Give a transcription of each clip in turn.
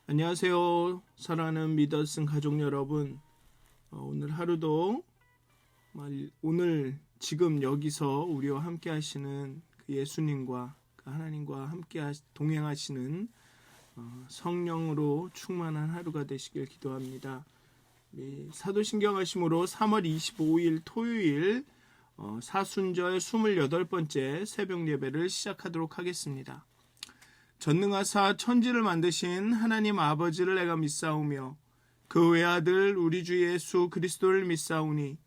안녕하세요. 사랑하는 믿었은 가족 여러분. 오늘 하루도 오늘 지금 여기서 우리와 함께 하시는 그 예수님과 그 하나님과 함께 동행하시는 성령으로 충만한 하루가 되시길 기도합니다. 사도신경 하심으로 3월 25일 토요일 사순절 28번째 새벽 예배를 시작하도록 하겠습니다. 전능하사 천지를 만드신 하나님 아버지를 내가 믿사오며 그 외아들 우리 주 예수 그리스도를 믿사오니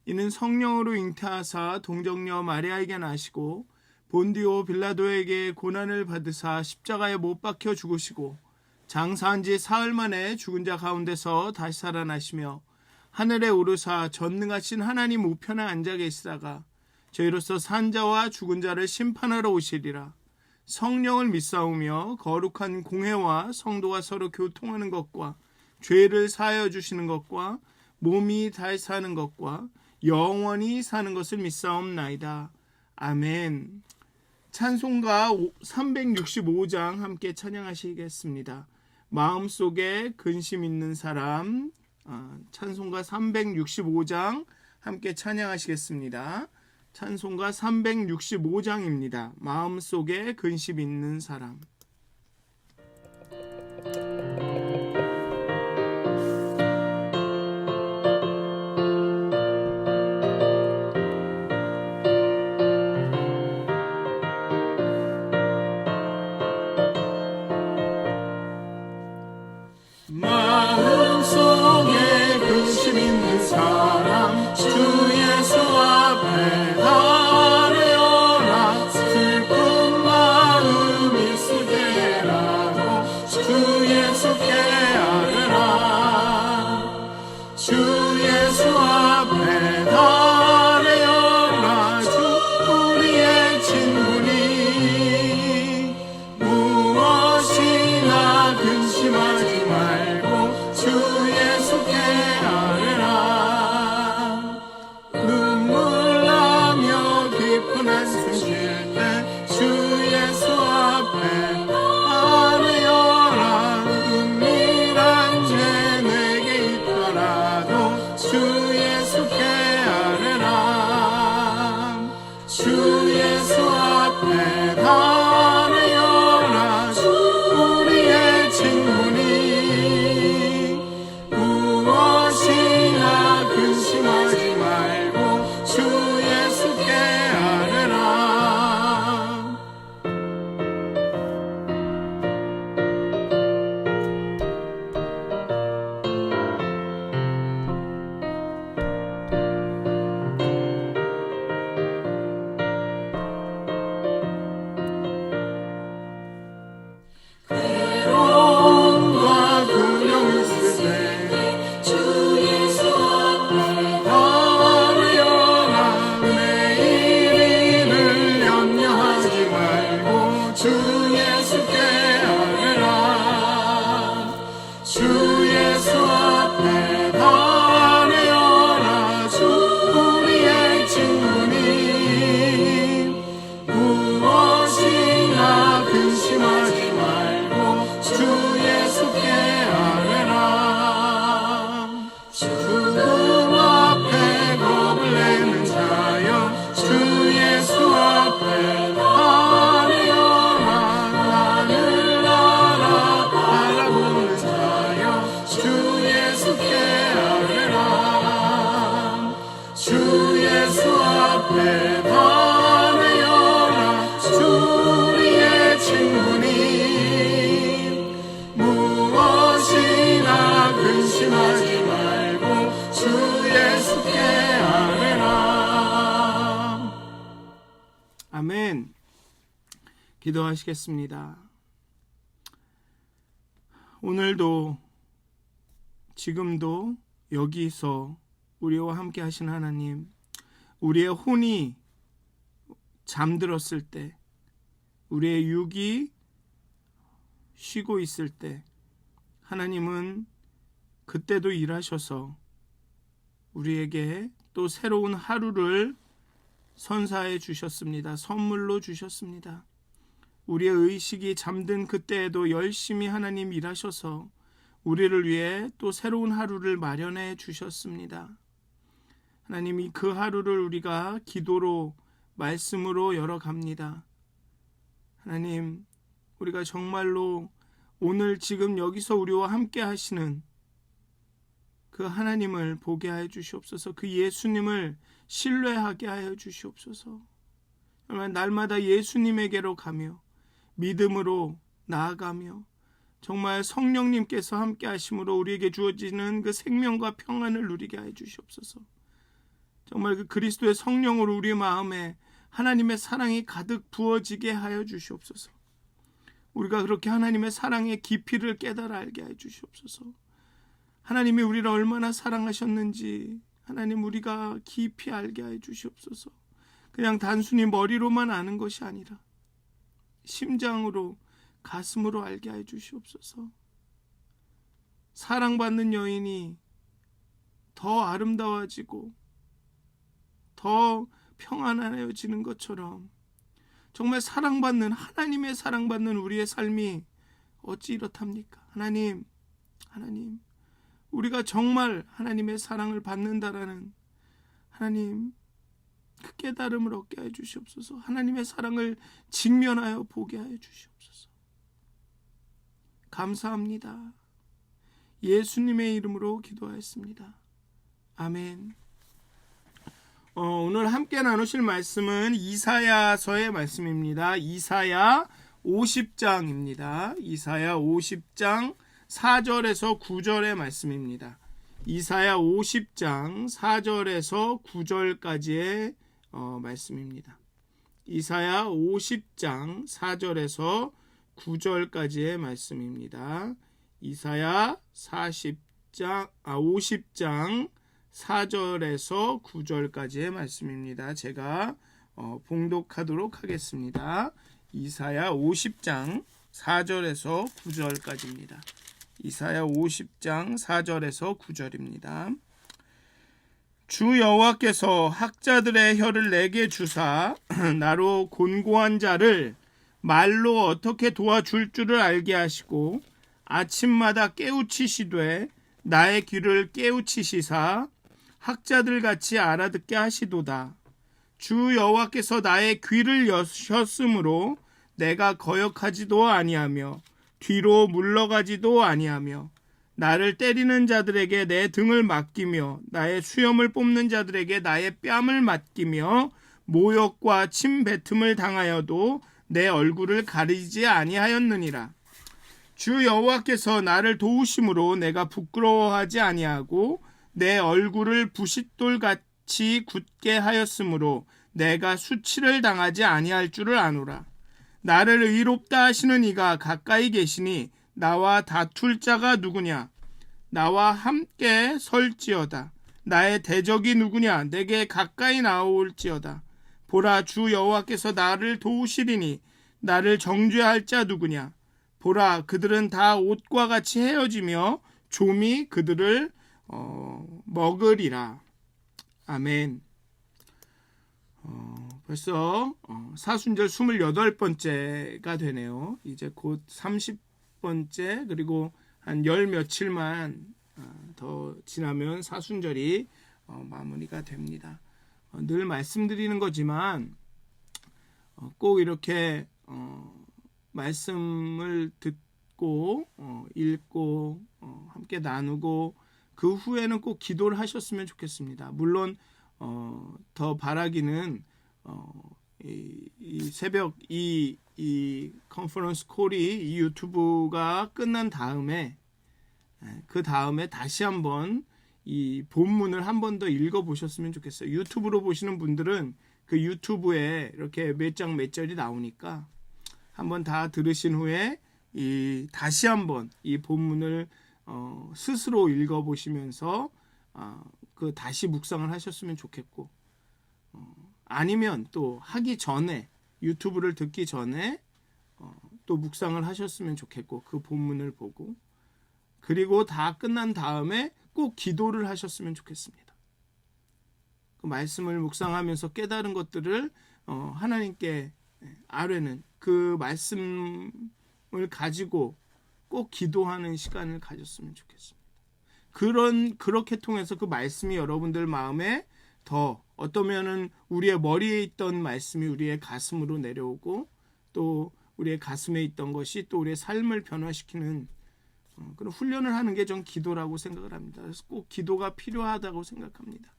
이는 성령으로 잉태하사 동정녀 마리아에게 나시고 본디오 빌라도에게 고난을 받으사 십자가에 못 박혀 죽으시고 장사한 지 사흘 만에 죽은 자 가운데서 다시 살아나시며 하늘에 오르사 전능하신 하나님 우편에 앉아 계시다가 저희로서 산 자와 죽은 자를 심판하러 오시리라. 성령을 믿사오며 거룩한 공회와 성도가 서로 교통하는 것과 죄를 사하여 주시는 것과 몸이 다시 사는 것과 영원히 사는 것을 믿사옵나이다. 아멘. 찬송가 365장 함께 찬양하시겠습니다. 마음속에 근심 있는 사람, 찬송가 365장 함께 찬양하시겠습니다. 찬송가 365장입니다. 마음속에 근심 있는 사람. 마음속에 근심 있는 사람 주 예수 앞에 아뢰어라. 슬픈 마음 있을 때라도 주 예수께 아뢰라. 주 예수 앞에 아뢰어라. 주 우리의 친구니 무엇이나 근심하지 말고 주 예수께 아뢰라. 눈물 나며 깊은 한숨 쉴 때 주 예수 앞에 아뢰어라. 은밀한 죄 내게 있더라도 주 예수께 아뢰라. 주 예수 앞에 아뢰어라. 주 우리의 친구니 무엇이나 근심하지 말고 주 예수께 아뢰라. 괴로움과 두려움 있을 때 주 예수 앞에 아뢰어라. 내일 일을 염려하지 말고 주 예수께 아뢰라. 주 예수 앞에 아뢰어라. 주 우리의 친구니 무엇이나 근심하지 말고 주 예수께 아뢰라. 죽음 앞에 겁을 내는 자여 주 예수 앞에 아뢰어라. 하늘나라 바라보는 자여 주 예수께 아뢰라. 주 예수 앞에 아뢰어라. 주 우리의 친구니 무엇이나 근심하지 말고 주 예수께 아뢰라. 아멘. 기도하시겠습니다. 오늘도 지금도 여기서 우리와 함께 하신 하나님, 우리의 혼이 잠들었을 때, 우리의 육이 쉬고 있을 때 하나님은 그때도 일하셔서 우리에게 또 새로운 하루를 선사해 주셨습니다. 선물로 주셨습니다. 우리의 의식이 잠든 그때에도 열심히 하나님 일하셔서 우리를 위해 또 새로운 하루를 마련해 주셨습니다. 하나님이 그 하루를 우리가 기도로 말씀으로 열어갑니다. 하나님, 우리가 정말로 오늘 지금 여기서 우리와 함께 하시는 그 하나님을 보게 하여 주시옵소서. 그 예수님을 신뢰하게 하여 주시옵소서. 정말 날마다 예수님에게로 가며 믿음으로 나아가며 정말 성령님께서 함께 하심으로 우리에게 주어지는 그 생명과 평안을 누리게 하여 주시옵소서. 정말 그 그리스도의 성령으로 우리 마음에 하나님의 사랑이 가득 부어지게 하여 주시옵소서. 우리가 그렇게 하나님의 사랑의 깊이를 깨달아 알게 하여 주시옵소서. 하나님이 우리를 얼마나 사랑하셨는지 하나님 우리가 깊이 알게 하여 주시옵소서. 그냥 단순히 머리로만 아는 것이 아니라 심장으로 가슴으로 알게 하여 주시옵소서. 사랑받는 여인이 더 아름다워지고 더 평안해지는 것처럼 정말 사랑받는 하나님의 사랑받는 우리의 삶이 어찌 이렇답니까? 하나님 우리가 정말 하나님의 사랑을 받는다라는 하나님 그 깨달음을 얻게 하여 주시옵소서. 하나님의 사랑을 직면하여 보게 하여 주시옵소서. 감사합니다. 예수님의 이름으로 기도하였습니다. 아멘. 오늘 함께 나누실 말씀은 이사야서의 말씀입니다. 이사야 50장입니다. 이사야 50장 4절에서 9절의 말씀입니다. 이사야 50장 4절에서 9절까지의 말씀입니다. 이사야 50장 4절에서 9절까지의 말씀입니다. 이사야 50장 4절에서 9절까지의 말씀입니다. 제가 봉독하도록 하겠습니다. 이사야 50장 4절에서 9절까지입니다. 이사야 50장 4절에서 9절입니다. 주 여호와께서 학자들의 혀를 내게 주사 나로 곤고한 자를 말로 어떻게 도와줄 줄을 알게 하시고 아침마다 깨우치시되 나의 귀를 깨우치시사 학자들 같이 알아듣게 하시도다. 주 여호와께서 나의 귀를 여셨으므로 내가 거역하지도 아니하며 뒤로 물러가지도 아니하며 나를 때리는 자들에게 내 등을 맡기며 나의 수염을 뽑는 자들에게 나의 뺨을 맡기며 모욕과 침뱉음을 당하여도 내 얼굴을 가리지 아니하였느니라. 주 여호와께서 나를 도우심으로 내가 부끄러워하지 아니하고 내 얼굴을 부싯돌같이 굳게 하였으므로 내가 수치를 당하지 아니할 줄을 아노라. 나를 의롭다 하시는 이가 가까이 계시니 나와 다툴 자가 누구냐? 나와 함께 설지어다. 나의 대적이 누구냐? 내게 가까이 나올지어다. 보라, 주 여호와께서 나를 도우시리니 나를 정죄할 자 누구냐? 보라, 그들은 다 옷과 같이 헤어지며 좀이 그들을 먹으리라. 아멘. 벌써 사순절 28번째가 되네요. 이제 곧 30번째, 그리고 한 열 며칠만 더 지나면 사순절이 마무리가 됩니다. 늘 말씀드리는 거지만 꼭 이렇게 말씀을 듣고 읽고 함께 나누고 그 후에는 꼭 기도를 하셨으면 좋겠습니다. 물론 더 바라기는 이 새벽 이 컨퍼런스 콜이 이 유튜브가 끝난 다음에 그 다음에 다시 한번 이 본문을 한 번 더 읽어보셨으면 좋겠어요. 유튜브로 보시는 분들은 그 유튜브에 이렇게 몇 장 몇 절이 나오니까 한번 다 들으신 후에 다시 한번 이 본문을 스스로 읽어보시면서 그 다시 묵상을 하셨으면 좋겠고, 아니면 또 하기 전에 유튜브를 듣기 전에 또 묵상을 하셨으면 좋겠고, 그 본문을 보고, 그리고 다 끝난 다음에 꼭 기도를 하셨으면 좋겠습니다. 그 말씀을 묵상하면서 깨달은 것들을 하나님께 아뢰는 그 말씀을 가지고 꼭 기도하는 시간을 가졌으면 좋겠습니다. 그렇게 통해서 그 말씀이 여러분들 마음에 더 어떠면은 우리의 머리에 있던 말씀이 우리의 가슴으로 내려오고 또 우리의 가슴에 있던 것이 또 우리의 삶을 변화시키는 그런 훈련을 하는 게 전 기도라고 생각을 합니다. 그래서 꼭 기도가 필요하다고 생각합니다.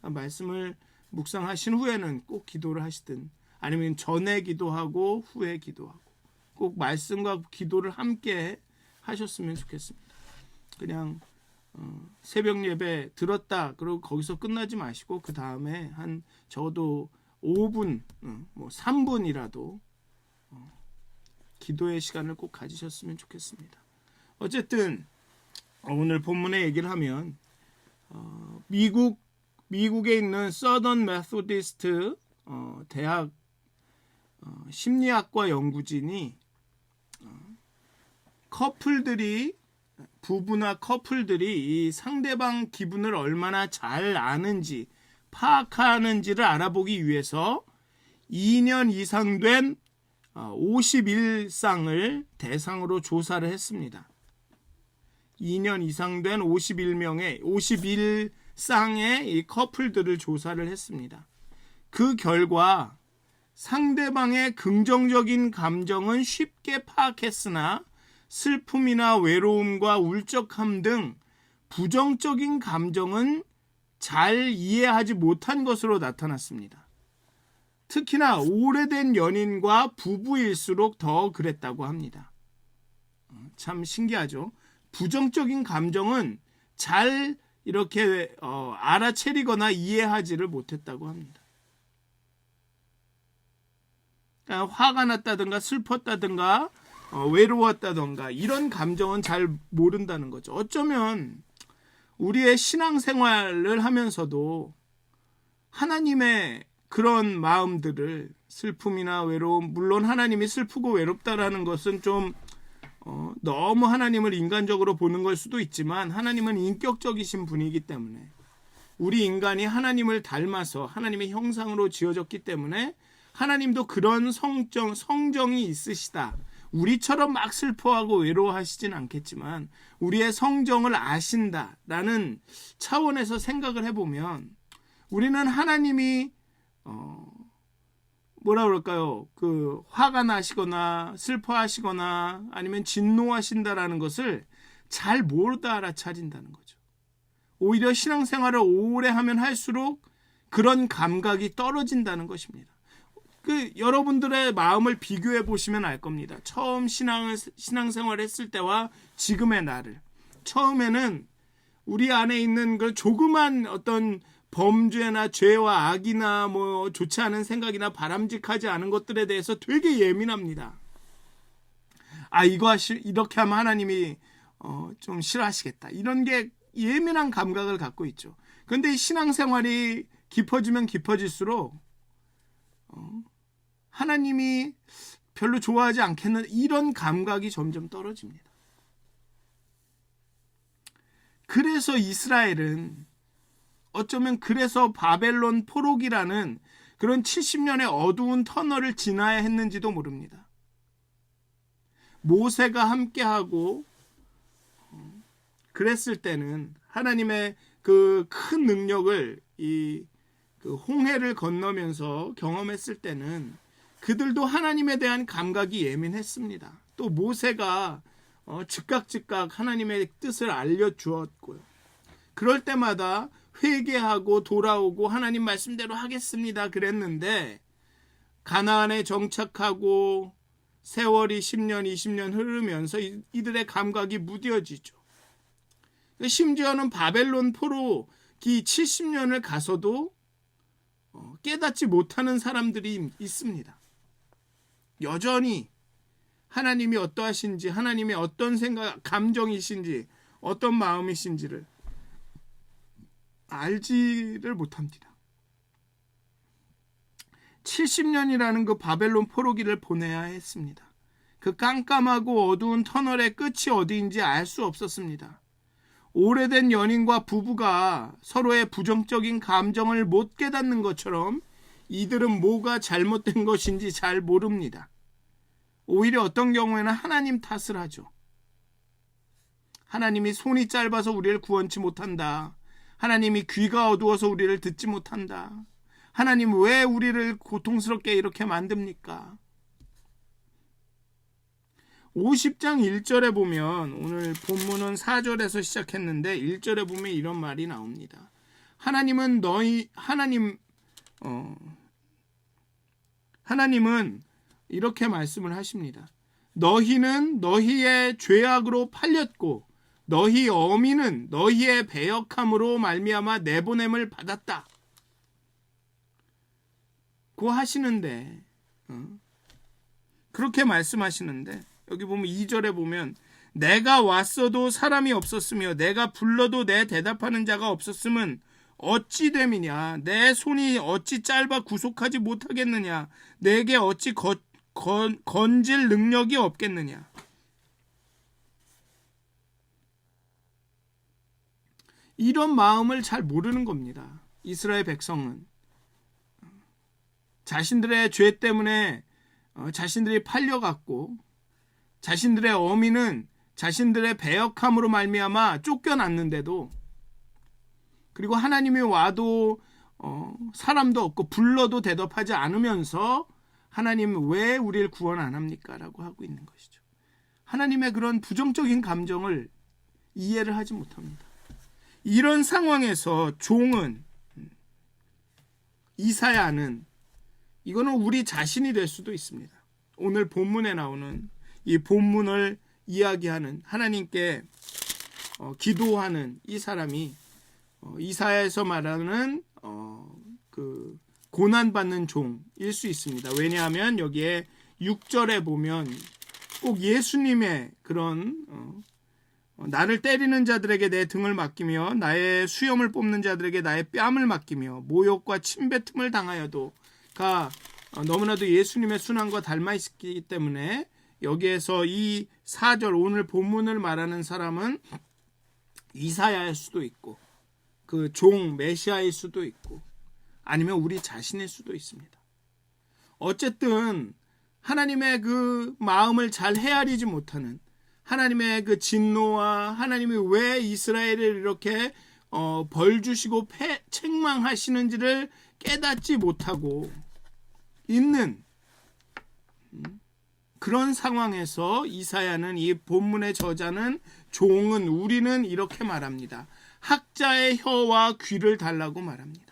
말씀을 묵상하신 후에는 꼭 기도를 하시든 아니면 전에 기도하고 후에 기도하고 꼭 말씀과 기도를 함께 하셨으면 좋겠습니다. 그냥 새벽 예배 들었다 그리고 거기서 끝나지 마시고 그 다음에 한 적어도 5분, 3분이라도 기도의 시간을 꼭 가지셨으면 좋겠습니다. 어쨌든 오늘 본문의 얘기를 하면 미국에 있는 서던 메소디스트 대학 심리학과 연구진이 부부나 커플들이 이 상대방 기분을 얼마나 잘 아는지 파악하는지를 알아보기 위해서 2년 이상 된 51쌍을 대상으로 조사를 했습니다. 2년 이상 된 51쌍의 이 커플들을 조사를 했습니다. 그 결과 상대방의 긍정적인 감정은 쉽게 파악했으나 슬픔이나 외로움과 울적함 등 부정적인 감정은 잘 이해하지 못한 것으로 나타났습니다. 특히나 오래된 연인과 부부일수록 더 그랬다고 합니다. 참 신기하죠. 부정적인 감정은 잘 이렇게 알아채리거나 이해하지를 못했다고 합니다. 그러니까 화가 났다든가 슬펐다든가 외로웠다든가 이런 감정은 잘 모른다는 거죠. 어쩌면 우리의 신앙생활을 하면서도 하나님의 그런 마음들을 슬픔이나 외로움, 물론 하나님이 슬프고 외롭다라는 것은 좀 너무 하나님을 인간적으로 보는 걸 수도 있지만 하나님은 인격적이신 분이기 때문에 우리 인간이 하나님을 닮아서 하나님의 형상으로 지어졌기 때문에 하나님도 그런 성정이 있으시다. 우리처럼 막 슬퍼하고 외로워하시진 않겠지만 우리의 성정을 아신다라는 차원에서 생각을 해보면 우리는 하나님이 뭐라 그럴까요? 그 화가 나시거나 슬퍼하시거나 아니면 진노하신다라는 것을 잘 못 알아차린다는 거죠. 오히려 신앙생활을 오래 하면 할수록 그런 감각이 떨어진다는 것입니다. 여러분들의 마음을 비교해 보시면 알 겁니다. 처음 신앙생활을 했을 때와 지금의 나를. 처음에는 우리 안에 있는 그 조그만 어떤 범죄나 죄와 악이나 좋지 않은 생각이나 바람직하지 않은 것들에 대해서 되게 예민합니다. 이렇게 하면 하나님이 좀 싫어하시겠다. 이런 게 예민한 감각을 갖고 있죠. 그런데 이 신앙생활이 깊어지면 깊어질수록 하나님이 별로 좋아하지 않겠는 이런 감각이 점점 떨어집니다. 그래서 이스라엘은 어쩌면 그래서 바벨론 포로기라는 그런 70년의 어두운 터널을 지나야 했는지도 모릅니다. 모세가 함께하고 그랬을 때는 하나님의 그 큰 능력을 그 홍해를 건너면서 경험했을 때는 그들도 하나님에 대한 감각이 예민했습니다. 또 모세가 즉각 하나님의 뜻을 알려주었고요. 그럴 때마다 회개하고 돌아오고 하나님 말씀대로 하겠습니다 그랬는데 가나안에 정착하고 세월이 10년, 20년 흐르면서 이들의 감각이 무뎌지죠. 심지어는 바벨론 포로기 70년을 가서도 깨닫지 못하는 사람들이 있습니다. 여전히 하나님이 어떠하신지, 하나님이 어떤 생각, 감정이신지, 어떤 마음이신지를 알지를 못합니다. 70년이라는 그 바벨론 포로기를 보내야 했습니다. 그 깜깜하고 어두운 터널의 끝이 어디인지 알 수 없었습니다. 오래된 연인과 부부가 서로의 부정적인 감정을 못 깨닫는 것처럼 이들은 뭐가 잘못된 것인지 잘 모릅니다. 오히려 어떤 경우에는 하나님 탓을 하죠. 하나님이 손이 짧아서 우리를 구원치 못한다. 하나님이 귀가 어두워서 우리를 듣지 못한다. 하나님 왜 우리를 고통스럽게 이렇게 만듭니까? 50장 1절에 보면, 오늘 본문은 4절에서 시작했는데 1절에 보면 이런 말이 나옵니다. 하나님은 하나님은 이렇게 말씀을 하십니다. 너희는 너희의 죄악으로 팔렸고 너희 어미는 너희의 배역함으로 말미암아 내보냄을 받았다. 고 하시는데, 그렇게 말씀하시는데, 여기 보면 2절에 보면 내가 왔어도 사람이 없었으며 내가 불러도 내 대답하는 자가 없었음은 어찌 됨이냐. 내 손이 어찌 짧아 구속하지 못하겠느냐. 내게 어찌 건질 능력이 없겠느냐. 이런 마음을 잘 모르는 겁니다. 이스라엘 백성은 자신들의 죄 때문에 자신들이 팔려갔고, 자신들의 어미는 자신들의 배역함으로 말미암아 쫓겨났는데도, 그리고 하나님이 와도 사람도 없고 불러도 대답하지 않으면서 하나님 왜 우리를 구원 안 합니까? 라고 하고 있는 것이죠. 하나님의 그런 부정적인 감정을 이해를 하지 못합니다. 이런 상황에서 종은, 이사야는, 이거는 우리 자신이 될 수도 있습니다. 오늘 본문에 나오는 이 본문을 이야기하는, 하나님께 기도하는 이 사람이 이사야에서 말하는 그 고난받는 종일 수 있습니다. 왜냐하면 여기에 6절에 보면 꼭 예수님의 그런 나를 때리는 자들에게 내 등을 맡기며 나의 수염을 뽑는 자들에게 나의 뺨을 맡기며 모욕과 침뱉음을 당하여도가 너무나도 예수님의 순환과 닮아 있기 때문에 여기에서 이 4절 오늘 본문을 말하는 사람은 이사야일 수도 있고 그 종 메시아일 수도 있고 아니면 우리 자신일 수도 있습니다. 어쨌든 하나님의 그 마음을 잘 헤아리지 못하는, 하나님의 그 진노와 하나님이 왜 이스라엘을 이렇게 벌 주시고 책망하시는지를 깨닫지 못하고 있는 그런 상황에서 이사야는, 이 본문의 저자는, 종은, 우리는 이렇게 말합니다. 학자의 혀와 귀를 달라고 말합니다.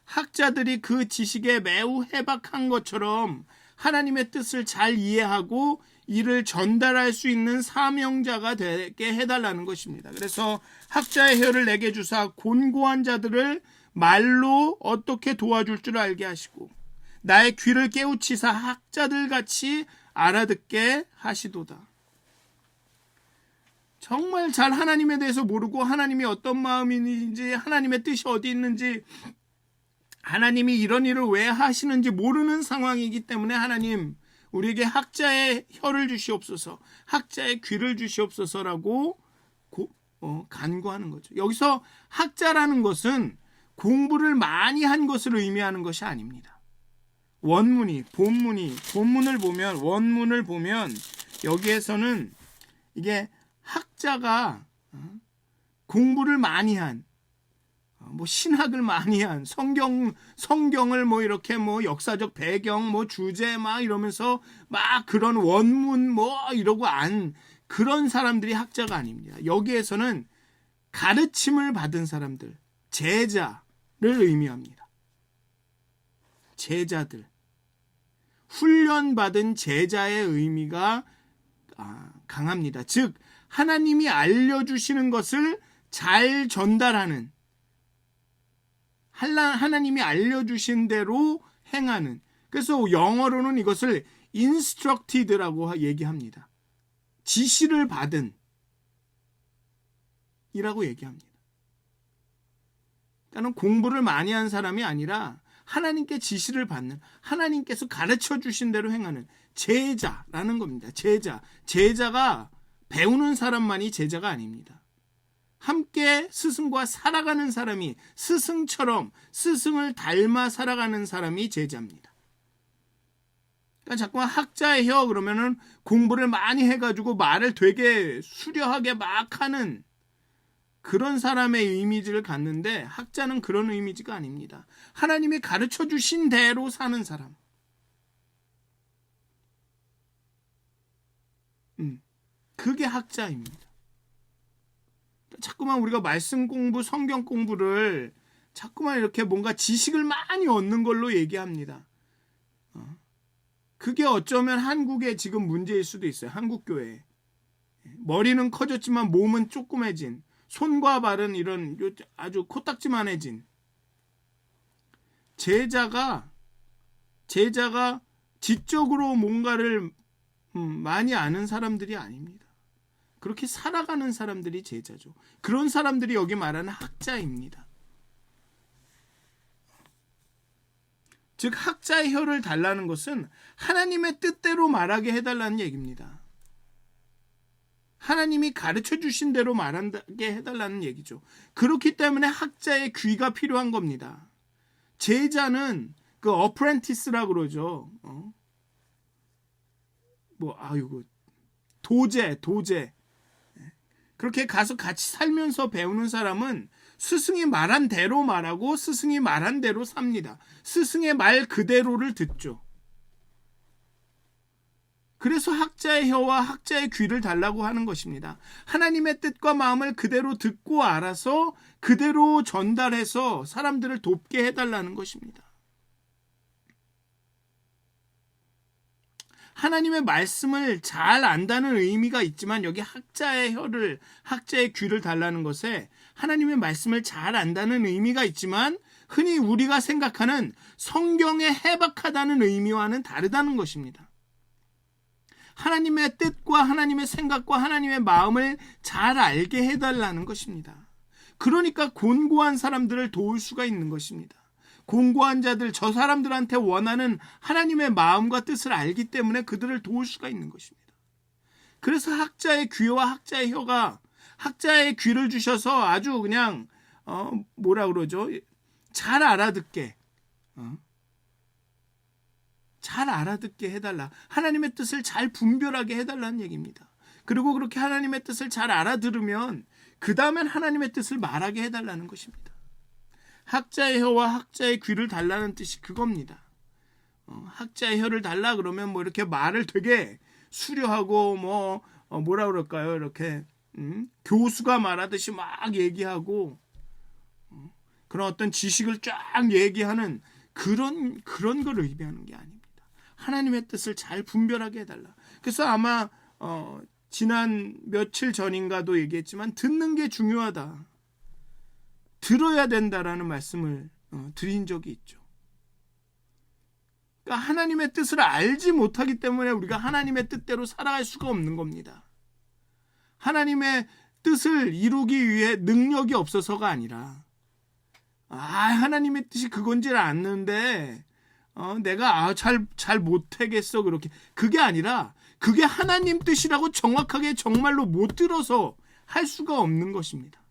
학자들이 그 지식에 매우 해박한 것처럼 하나님의 뜻을 잘 이해하고 이를 전달할 수 있는 사명자가 되게 해달라는 것입니다. 그래서 학자의 혀를 내게 주사 곤고한 자들을 말로 어떻게 도와줄 줄 알게 하시고 나의 귀를 깨우치사 학자들 같이 알아듣게 하시도다. 정말 잘 하나님에 대해서 모르고 하나님이 어떤 마음인지, 하나님의 뜻이 어디 있는지, 하나님이 이런 일을 왜 하시는지 모르는 상황이기 때문에 하나님 우리에게 학자의 혀를 주시옵소서, 학자의 귀를 주시옵소서라고 간구하는 거죠. 여기서 학자라는 것은 공부를 많이 한 것을 의미하는 것이 아닙니다. 본문을 보면 여기에서는 이게 학자가 공부를 많이 한, 신학을 많이 한, 성경을 이렇게 역사적 배경, 주제 이러면서 그런 원문 이러고 안, 그런 사람들이 학자가 아닙니다. 여기에서는 가르침을 받은 사람들, 제자를 의미합니다. 제자들, 훈련받은 제자의 의미가 강합니다. 즉 하나님이 알려주시는 것을 잘 전달하는, 하나님이 알려주신 대로 행하는, 그래서 영어로는 이것을 instructed라고 얘기합니다. 지시를 받은 이라고 얘기합니다. 그러니까 공부를 많이 한 사람이 아니라 하나님께 지시를 받는, 하나님께서 가르쳐 주신 대로 행하는 제자라는 겁니다. 제자가 배우는 사람만이 제자가 아닙니다. 함께 스승과 살아가는 사람이, 스승처럼 스승을 닮아 살아가는 사람이 제자입니다. 그러니까 자꾸만 학자의 혀 그러면은 공부를 많이 해가지고 말을 되게 수려하게 막 하는 그런 사람의 이미지를 갖는데, 학자는 그런 이미지가 아닙니다. 하나님이 가르쳐 주신 대로 사는 사람. 그게 학자입니다. 자꾸만 우리가 말씀 공부, 성경 공부를 자꾸만 이렇게 뭔가 지식을 많이 얻는 걸로 얘기합니다. 그게 어쩌면 한국의 지금 문제일 수도 있어요. 한국 교회. 머리는 커졌지만 몸은 조그매진, 손과 발은 이런 아주 코딱지만해진 제자가 지적으로 뭔가를 많이 아는 사람들이 아닙니다. 그렇게 살아가는 사람들이 제자죠. 그런 사람들이 여기 말하는 학자입니다. 즉 학자의 혀를 달라는 것은 하나님의 뜻대로 말하게 해달라는 얘기입니다. 하나님이 가르쳐 주신 대로 말하게 해달라는 얘기죠. 그렇기 때문에 학자의 귀가 필요한 겁니다. 제자는 그 어프렌티스라고 그러죠. 도제. 그렇게 가서 같이 살면서 배우는 사람은 스승이 말한 대로 말하고 스승이 말한 대로 삽니다. 스승의 말 그대로를 듣죠. 그래서 학자의 혀와 학자의 귀를 달라고 하는 것입니다. 하나님의 뜻과 마음을 그대로 듣고 알아서 그대로 전달해서 사람들을 돕게 해달라는 것입니다. 하나님의 말씀을 잘 안다는 의미가 있지만, 여기 학자의 귀를 달라는 것에 하나님의 말씀을 잘 안다는 의미가 있지만, 흔히 우리가 생각하는 성경에 해박하다는 의미와는 다르다는 것입니다. 하나님의 뜻과 하나님의 생각과 하나님의 마음을 잘 알게 해달라는 것입니다. 그러니까 곤고한 사람들을 도울 수가 있는 것입니다. 곤고한 자들, 저 사람들한테 원하는 하나님의 마음과 뜻을 알기 때문에 그들을 도울 수가 있는 것입니다. 그래서 학자의 귀와 학자의 혀가, 학자의 귀를 주셔서 아주 그냥 잘 알아듣게 해달라. 하나님의 뜻을 잘 분별하게 해달라는 얘기입니다. 그리고 그렇게 하나님의 뜻을 잘 알아들으면 그 다음엔 하나님의 뜻을 말하게 해달라는 것입니다. 학자의 혀와 학자의 귀를 달라는 뜻이 그겁니다. 학자의 혀를 달라 그러면 이렇게 말을 되게 수려하고 이렇게 교수가 말하듯이 막 얘기하고 그런 어떤 지식을 쫙 얘기하는 그런 걸 의미하는 게 아닙니다. 하나님의 뜻을 잘 분별하게 해달라. 그래서 아마 지난 며칠 전인가도 얘기했지만, 듣는 게 중요하다, 들어야 된다라는 말씀을 드린 적이 있죠. 그러니까 하나님의 뜻을 알지 못하기 때문에 우리가 하나님의 뜻대로 살아갈 수가 없는 겁니다. 하나님의 뜻을 이루기 위해 능력이 없어서가 아니라, 하나님의 뜻이 그건지 아는데 내가 잘 못하겠어, 그렇게. 그게 아니라, 그게 하나님 뜻이라고 정확하게 정말로 못 들어서 할 수가 없는 것입니다.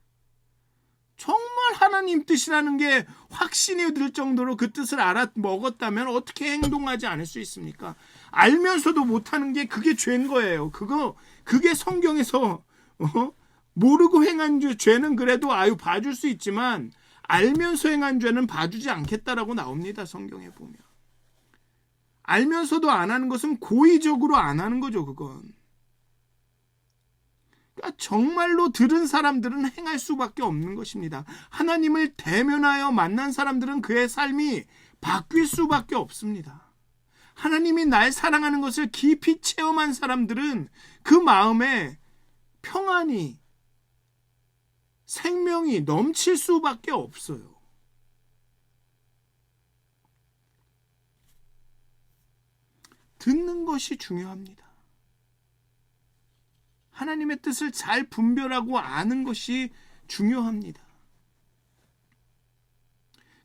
정말 하나님 뜻이라는 게 확신이 들 정도로 그 뜻을 알아 먹었다면 어떻게 행동하지 않을 수 있습니까? 알면서도 못하는 게 그게 죄인 거예요. 그게 성경에서 모르고 행한 죄는 그래도 봐줄 수 있지만, 알면서 행한 죄는 봐주지 않겠다라고 나옵니다. 성경에 보면. 알면서도 안 하는 것은 고의적으로 안 하는 거죠. 그건. 그러니까 정말로 들은 사람들은 행할 수밖에 없는 것입니다. 하나님을 대면하여 만난 사람들은 그의 삶이 바뀔 수밖에 없습니다. 하나님이 날 사랑하는 것을 깊이 체험한 사람들은 그 마음에 평안이, 생명이 넘칠 수밖에 없어요. 듣는 것이 중요합니다. 하나님의 뜻을 잘 분별하고 아는 것이 중요합니다.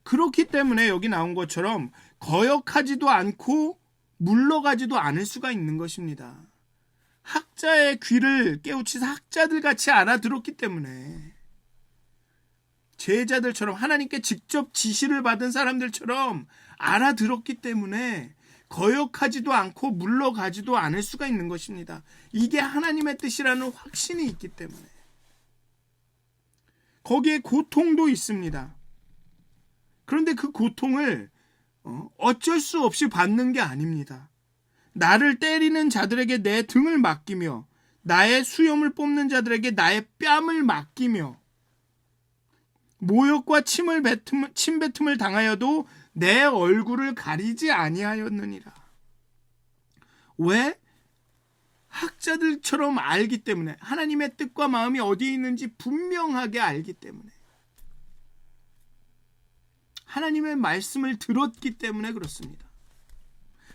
그렇기 때문에 여기 나온 것처럼 거역하지도 않고 물러가지도 않을 수가 있는 것입니다. 학자의 귀를 깨우치서 학자들 같이 알아들었기 때문에, 제자들처럼 하나님께 직접 지시를 받은 사람들처럼 알아들었기 때문에 거역하지도 않고 물러가지도 않을 수가 있는 것입니다. 이게 하나님의 뜻이라는 확신이 있기 때문에. 거기에 고통도 있습니다. 그런데 그 고통을 어쩔 수 없이 받는 게 아닙니다. 나를 때리는 자들에게 내 등을 맡기며 나의 수염을 뽑는 자들에게 나의 뺨을 맡기며 모욕과 침 뱉음을 당하여도 내 얼굴을 가리지 아니하였느니라. 왜? 학자들처럼 알기 때문에, 하나님의 뜻과 마음이 어디에 있는지 분명하게 알기 때문에, 하나님의 말씀을 들었기 때문에 그렇습니다.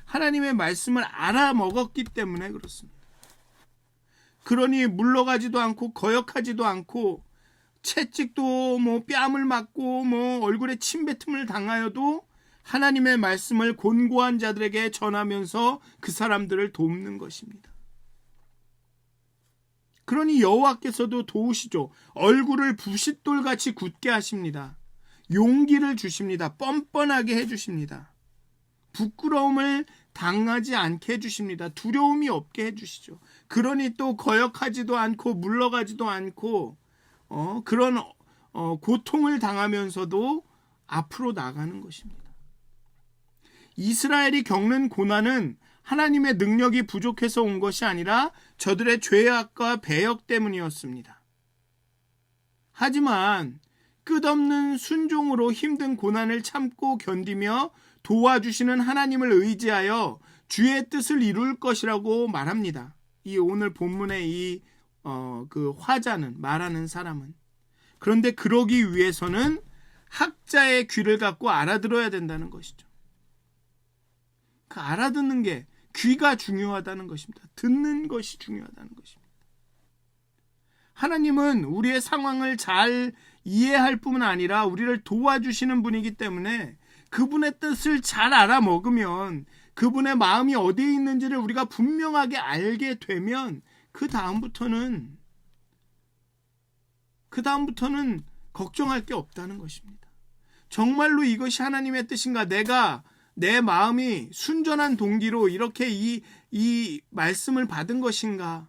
하나님의 말씀을 알아먹었기 때문에 그렇습니다. 그러니 물러가지도 않고 거역하지도 않고 채찍도 뺨을 맞고 얼굴에 침뱉음을 당하여도 하나님의 말씀을 곤고한 자들에게 전하면서 그 사람들을 돕는 것입니다. 그러니 여호와께서도 도우시죠. 얼굴을 부싯돌같이 굳게 하십니다. 용기를 주십니다. 뻔뻔하게 해주십니다. 부끄러움을 당하지 않게 해주십니다. 두려움이 없게 해주시죠. 그러니 또 거역하지도 않고 물러가지도 않고 그런 고통을 당하면서도 앞으로 나가는 것입니다. 이스라엘이 겪는 고난은 하나님의 능력이 부족해서 온 것이 아니라 저들의 죄악과 배역 때문이었습니다. 하지만 끝없는 순종으로 힘든 고난을 참고 견디며 도와주시는 하나님을 의지하여 주의 뜻을 이룰 것이라고 말합니다. 이 오늘 본문의 그 화자는, 말하는 사람은. 그런데 그러기 위해서는 학자의 귀를 갖고 알아들어야 된다는 것이죠. 그 알아듣는 게, 귀가 중요하다는 것입니다. 듣는 것이 중요하다는 것입니다. 하나님은 우리의 상황을 잘 이해할 뿐만 아니라 우리를 도와주시는 분이기 때문에 그분의 뜻을 잘 알아먹으면, 그분의 마음이 어디에 있는지를 우리가 분명하게 알게 되면 그 다음부터는 걱정할 게 없다는 것입니다. 정말로 이것이 하나님의 뜻인가? 내 마음이 순전한 동기로 이렇게 이 말씀을 받은 것인가?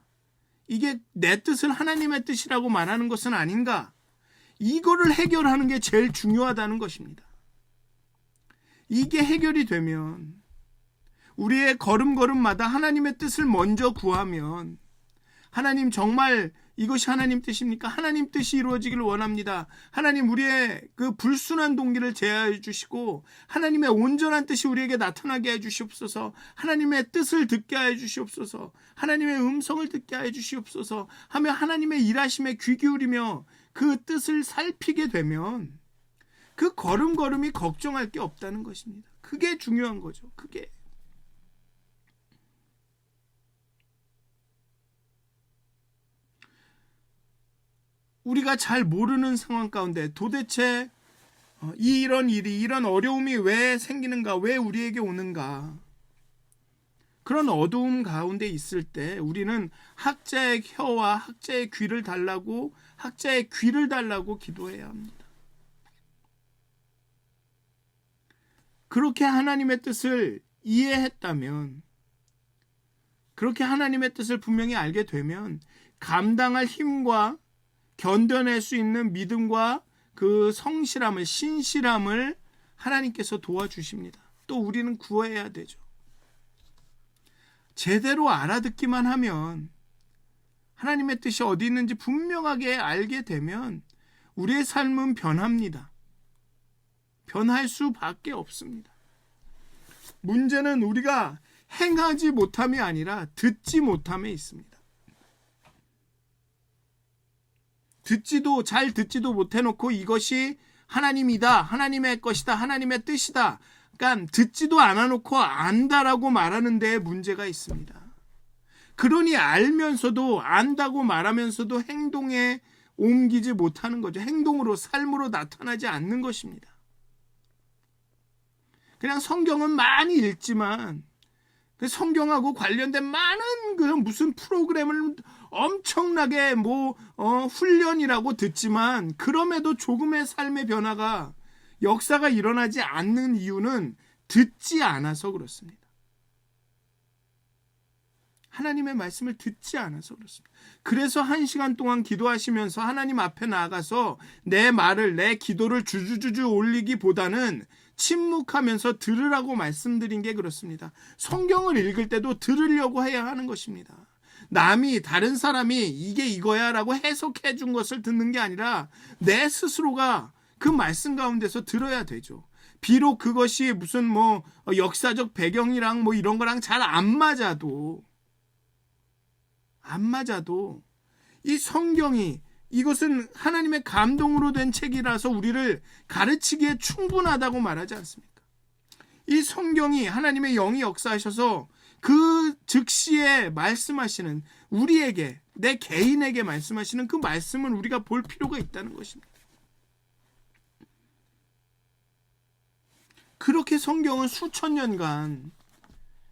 이게 내 뜻을 하나님의 뜻이라고 말하는 것은 아닌가? 이거를 해결하는 게 제일 중요하다는 것입니다. 이게 해결이 되면, 우리의 걸음걸음마다 하나님의 뜻을 먼저 구하면, 하나님 정말 이것이 하나님 뜻입니까? 하나님 뜻이 이루어지기를 원합니다. 하나님 우리의 그 불순한 동기를 제어해 주시고 하나님의 온전한 뜻이 우리에게 나타나게 해 주시옵소서. 하나님의 뜻을 듣게 해 주시옵소서. 하나님의 음성을 듣게 해 주시옵소서 하며 하나님의 일하심에 귀 기울이며 그 뜻을 살피게 되면 그 걸음걸음이 걱정할 게 없다는 것입니다. 그게 중요한 거죠. 그게. 우리가 잘 모르는 상황 가운데 도대체 이런 일이, 이런 어려움이 왜 생기는가, 왜 우리에게 오는가, 그런 어두움 가운데 있을 때 우리는 학자의 혀와 학자의 귀를 달라고 기도해야 합니다. 그렇게 하나님의 뜻을 이해했다면, 그렇게 하나님의 뜻을 분명히 알게 되면 감당할 힘과 견뎌낼 수 있는 믿음과 그 성실함을, 신실함을 하나님께서 도와주십니다. 또 우리는 구해야 되죠. 제대로 알아듣기만 하면, 하나님의 뜻이 어디 있는지 분명하게 알게 되면 우리의 삶은 변합니다. 변할 수밖에 없습니다. 문제는 우리가 행하지 못함이 아니라 듣지 못함에 있습니다. 잘 듣지도 못해놓고 이것이 하나님이다, 하나님의 것이다, 하나님의 뜻이다, 그러니까 듣지도 않아놓고 안다라고 말하는 데에 문제가 있습니다. 그러니 알면서도, 안다고 말하면서도 행동에 옮기지 못하는 거죠. 행동으로, 삶으로 나타나지 않는 것입니다. 그냥 성경은 많이 읽지만 그 성경하고 관련된 많은 그 무슨 프로그램을 엄청나게 훈련이라고 듣지만, 그럼에도 조금의 삶의 변화가, 역사가 일어나지 않는 이유는 듣지 않아서 그렇습니다. 하나님의 말씀을 듣지 않아서 그렇습니다. 그래서 1시간 동안 기도하시면서 하나님 앞에 나아가서 내 말을, 내 기도를 주주주주 올리기보다는 침묵하면서 들으라고 말씀드린 게 그렇습니다. 성경을 읽을 때도 들으려고 해야 하는 것입니다. 남이, 다른 사람이 이게 이거야 라고 해석해 준 것을 듣는 게 아니라 내 스스로가 그 말씀 가운데서 들어야 되죠. 비록 그것이 무슨 역사적 배경이랑 이런 거랑 잘 안 맞아도 이 성경이, 이것은 하나님의 감동으로 된 책이라서 우리를 가르치기에 충분하다고 말하지 않습니까? 이 성경이 하나님의 영이 역사하셔서 그 즉시에 말씀하시는, 우리에게, 내 개인에게 말씀하시는 그 말씀을 우리가 볼 필요가 있다는 것입니다. 그렇게 성경은 수천 년간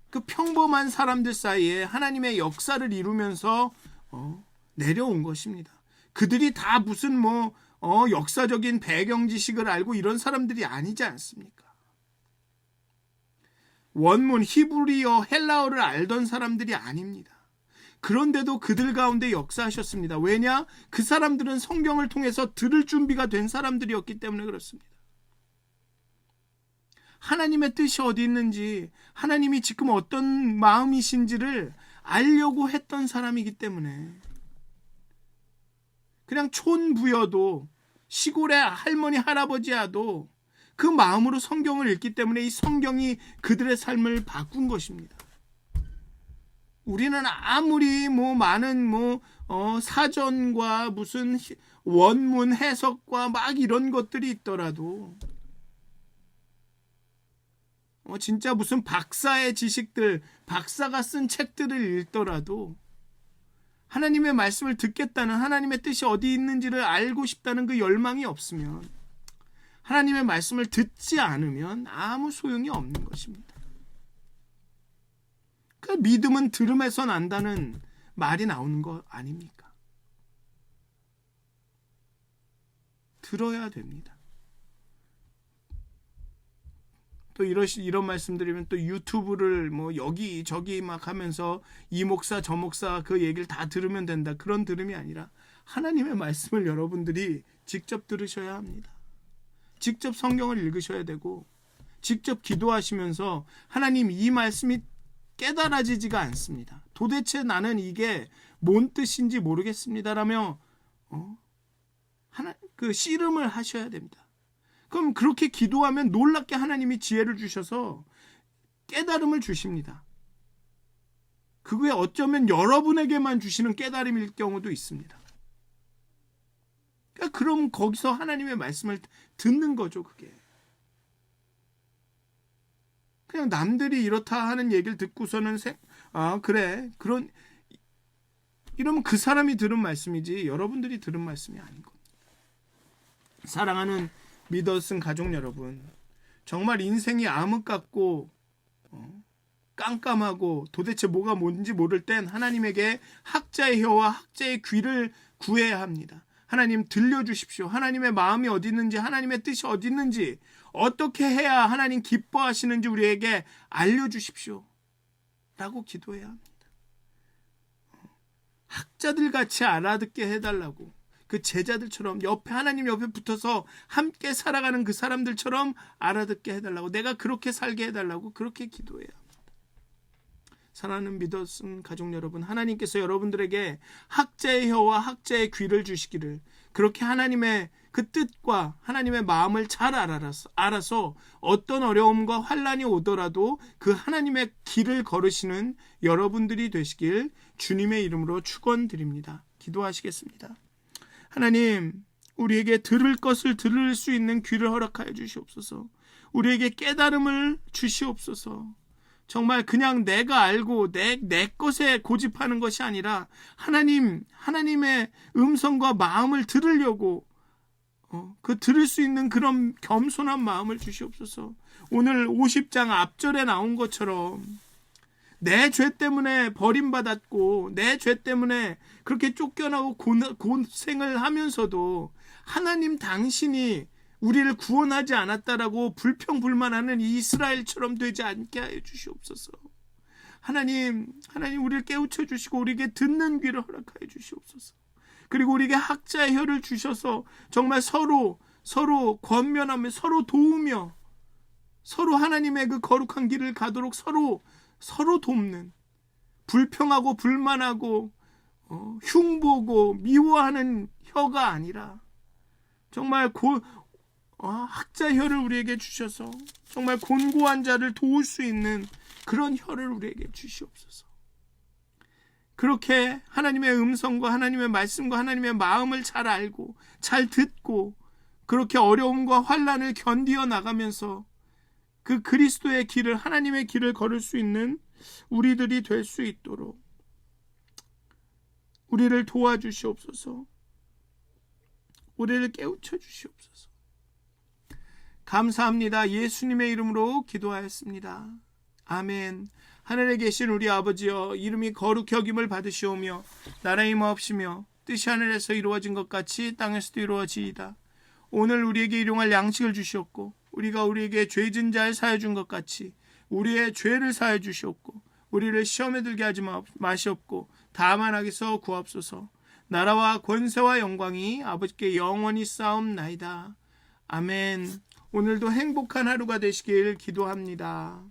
그 평범한 사람들 사이에 하나님의 역사를 이루면서 내려온 것입니다. 그들이 다 무슨 역사적인 배경 지식을 알고 이런 사람들이 아니지 않습니까? 원문 히브리어, 헬라어를 알던 사람들이 아닙니다. 그런데도 그들 가운데 역사하셨습니다. 왜냐? 그 사람들은 성경을 통해서 들을 준비가 된 사람들이었기 때문에 그렇습니다. 하나님의 뜻이 어디 있는지, 하나님이 지금 어떤 마음이신지를 알려고 했던 사람이기 때문에, 그냥 촌부여도, 시골의 할머니 할아버지야도 그 마음으로 성경을 읽기 때문에 이 성경이 그들의 삶을 바꾼 것입니다. 우리는 아무리 많은 사전과 무슨 원문 해석과 막 이런 것들이 있더라도, 진짜 무슨 박사의 지식들, 박사가 쓴 책들을 읽더라도 하나님의 말씀을 듣겠다는, 하나님의 뜻이 어디 있는지를 알고 싶다는 그 열망이 없으면, 하나님의 말씀을 듣지 않으면 아무 소용이 없는 것입니다. 그 믿음은 들음에서 난다는 말이 나오는 거 아닙니까? 들어야 됩니다. 또 이런 말씀드리면 또 유튜브를 여기저기 막 하면서 이 목사 저 목사 그 얘기를 다 들으면 된다, 그런 들음이 아니라 하나님의 말씀을 여러분들이 직접 들으셔야 합니다. 직접 성경을 읽으셔야 되고, 직접 기도하시면서 하나님, 이 말씀이 깨달아지지가 않습니다. 도대체 나는 이게 뭔 뜻인지 모르겠습니다라며 그 씨름을 하셔야 됩니다. 그럼 그렇게 기도하면 놀랍게 하나님이 지혜를 주셔서 깨달음을 주십니다. 그게 어쩌면 여러분에게만 주시는 깨달음일 경우도 있습니다. 그러니까 그럼 거기서 하나님의 말씀을 듣는 거죠. 그게 그냥 남들이 이렇다 하는 얘기를 듣고서는 그래, 이러면 그 사람이 들은 말씀이지 여러분들이 들은 말씀이 아닌 겁니다. 사랑하는 믿었은 가족 여러분, 정말 인생이 암흑 같고 깜깜하고 도대체 뭐가 뭔지 모를 땐 하나님에게 학자의 혀와 학자의 귀를 구해야 합니다. 하나님 들려주십시오. 하나님의 마음이 어디 있는지, 하나님의 뜻이 어디 있는지, 어떻게 해야 하나님 기뻐하시는지 우리에게 알려주십시오 라고 기도해야 합니다. 학자들 같이 알아듣게 해달라고, 그 제자들처럼 하나님 옆에 붙어서 함께 살아가는 그 사람들처럼 알아듣게 해달라고, 내가 그렇게 살게 해달라고 그렇게 기도해야 합니다. 사랑하는 믿었은 가족 여러분, 하나님께서 여러분들에게 학자의 혀와 학자의 귀를 주시기를, 그렇게 하나님의 그 뜻과 하나님의 마음을 잘 알아서 어떤 어려움과 환난이 오더라도 그 하나님의 길을 걸으시는 여러분들이 되시길 주님의 이름으로 축원드립니다. 기도하시겠습니다. 하나님, 우리에게 들을 것을 들을 수 있는 귀를 허락하여 주시옵소서. 우리에게 깨달음을 주시옵소서. 정말 그냥 내가 알고 내 것에 고집하는 것이 아니라 하나님의 음성과 마음을 들으려고 그 들을 수 있는 그런 겸손한 마음을 주시옵소서. 오늘 50장 앞절에 나온 것처럼 내 죄 때문에 버림받았고 내 죄 때문에 그렇게 쫓겨나고 고생을 하면서도 하나님 당신이 우리를 구원하지 않았다라고 불평불만하는 이 이스라엘처럼 되지 않게 하여 주시옵소서. 하나님 우리를 깨우쳐 주시고 우리에게 듣는 귀를 허락하여 주시옵소서. 그리고 우리에게 학자의 혀를 주셔서 정말 서로 권면하며 서로 도우며 서로 하나님의 그 거룩한 길을 가도록 서로 돕는, 불평하고 불만하고 흉보고 미워하는 혀가 아니라 정말 학자의 혀를 우리에게 주셔서 정말 곤고한 자를 도울 수 있는 그런 혀를 우리에게 주시옵소서. 그렇게 하나님의 음성과 하나님의 말씀과 하나님의 마음을 잘 알고 잘 듣고 그렇게 어려움과 환난을 견디어 나가면서 그 그리스도의 길을, 하나님의 길을 걸을 수 있는 우리들이 될 수 있도록 우리를 도와주시옵소서. 우리를 깨우쳐 주시옵소서. 감사합니다. 예수님의 이름으로 기도하였습니다. 아멘. 하늘에 계신 우리 아버지여, 이름이 거룩히 여김을 받으시오며 나라의 임하옵시며 뜻이 하늘에서 이루어진 것 같이 땅에서도 이루어지이다. 오늘 우리에게 일용할 양식을 주시옵고 우리가 우리에게 죄진 자를 사하여 준 것 같이 우리의 죄를 사하여 주시옵고 우리를 시험에 들게 하지 마시옵고 다만 악에서 구하옵소서. 나라와 권세와 영광이 아버지께 영원히 쌓옵나이다. 아멘. 오늘도 행복한 하루가 되시길 기도합니다.